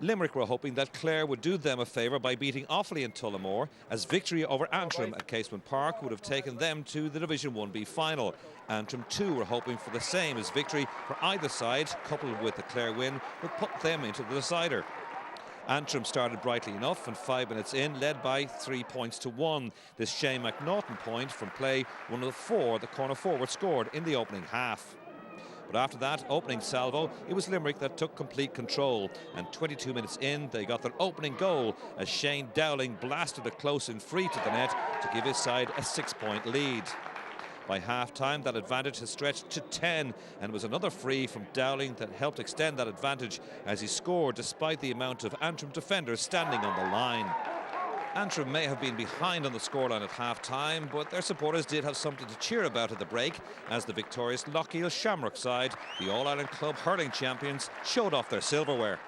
Limerick were hoping that Clare would do them a favour by beating Offaly in Tullamore, as victory over Antrim at Casement Park would have taken them to the Division 1B final. Antrim too were hoping for the same, as victory for either side, coupled with the Clare win, would put them into the decider. Antrim started brightly enough, and 5 minutes in led by 3 points to 1. This Shane McNaughton point from play, one of the 4 the corner forward scored in the opening half. But after that opening salvo, it was Limerick that took complete control, and 22 minutes in they got their opening goal as Shane Dowling blasted a close-in free to the net to give his side a 6-point lead. By half-time, that advantage has stretched to 10, and it was another free from Dowling that helped extend that advantage as he scored despite the amount of Antrim defenders standing on the line. Antrim may have been behind on the scoreline at half-time, but their supporters did have something to cheer about at the break as the victorious Lochiel Shamrock side, the All-Ireland Club hurling champions, showed off their silverware.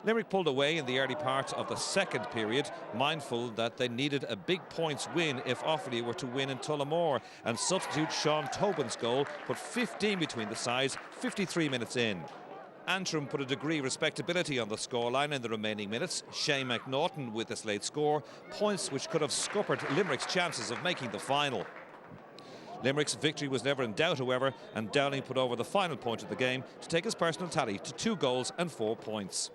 Limerick pulled away in the early part of the second period, mindful that they needed a big points win if Offaly were to win in Tullamore, and substitute Sean Tobin's goal put 15 between the sides 53 minutes in. Antrim put a degree of respectability on the scoreline in the remaining minutes. Shane McNaughton with this late score, points which could have scuppered Limerick's chances of making the final. Limerick's victory was never in doubt, however, and Dowling put over the final point of the game to take his personal tally to 2 goals and 4 points.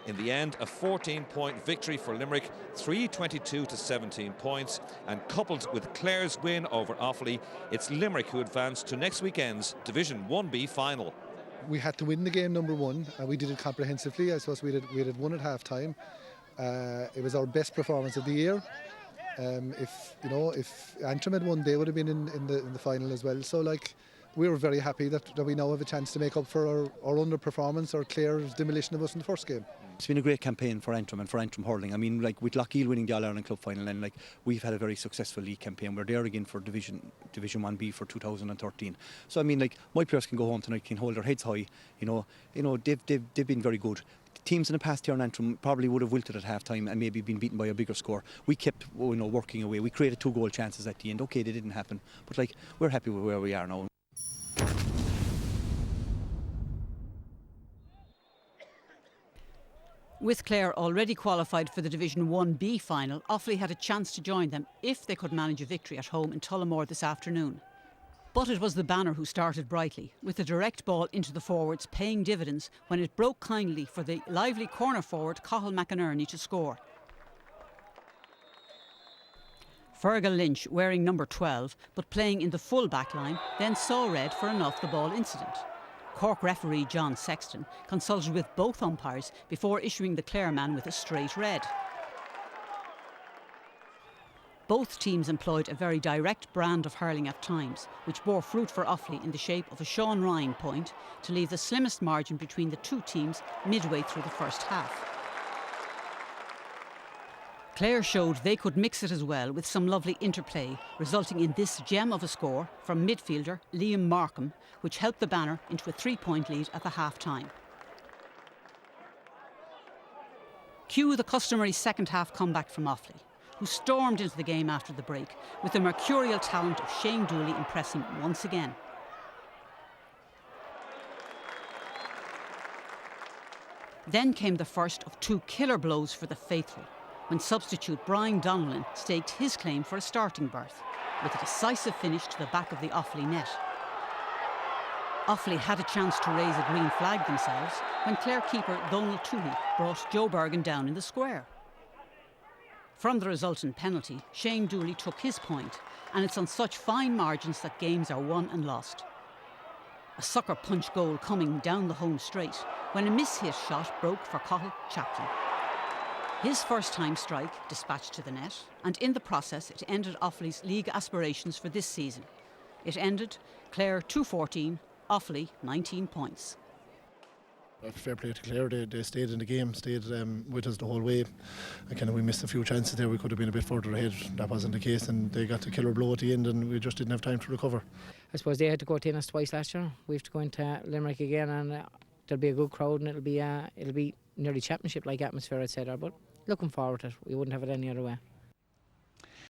In the end, a 14-point victory for Limerick, 322 to 17 points, and coupled with Clare's win over Offaly, it's Limerick who advanced to next weekend's Division 1B final. We had to win the game, number one, and we did it comprehensively. I suppose we had won at half time. It was our best performance of the year. If Antrim had won, they would have been in the final as well. So we were very happy that we now have a chance to make up for our underperformance or Clare's demolition of us in the first game. It's been a great campaign for Antrim and for Antrim hurling. I mean, with Lochiel winning the All-Ireland Club final, and we've had a very successful league campaign. We're there again for Division 1B for 2013. So I mean, my players can go home tonight, can hold their heads high. They've been very good. Teams in the past here in Antrim probably would have wilted at half-time and maybe been beaten by a bigger score. We kept working away. We created 2 goal chances at the end. Okay, they didn't happen, but we're happy with where we are now. With Clare already qualified for the Division 1B final, Offaly had a chance to join them if they could manage a victory at home in Tullamore this afternoon. But it was the banner who started brightly, with a direct ball into the forwards paying dividends when it broke kindly for the lively corner forward Cathal McInerney to score. Fergal Lynch, wearing number 12 but playing in the full back line, then saw red for an off-the-ball incident. Cork referee John Sexton consulted with both umpires before issuing the Clare man with a straight red. Both teams employed a very direct brand of hurling at times, which bore fruit for Offaly in the shape of a Sean Ryan point to leave the slimmest margin between the 2 teams midway through the first half. Clare showed they could mix it as well with some lovely interplay, resulting in this gem of a score from midfielder Liam Markham, which helped the banner into a 3-point lead at the half-time. Cue the customary second-half comeback from Offaly, who stormed into the game after the break, with the mercurial talent of Shane Dooley impressing once again. Then came the first of 2 killer blows for the faithful, when substitute Brian Donnellan staked his claim for a starting berth, with a decisive finish to the back of the Offaly net. Offaly had a chance to raise a green flag themselves when Clare keeper Donald Toohey brought Joe Bergen down in the square. From the resultant penalty, Shane Dooley took his point, and it's on such fine margins that games are won and lost. A sucker punch goal coming down the home straight when a miss-hit shot broke for Cathal Chaplin. His first-time strike dispatched to the net, and in the process it ended Offaly's league aspirations for this season. It ended Clare 214, Offaly 19 points. Fair play to Clare, they stayed in the game, stayed with us the whole way. And we missed a few chances there, we could have been a bit further ahead. That wasn't the case, and they got the killer blow at the end and we just didn't have time to recover. I suppose they had to go to us twice last year. We have to go into Limerick again, and there'll be a good crowd, and it'll be nearly championship-like atmosphere, I'd say there, but looking forward to it. We wouldn't have it any other way.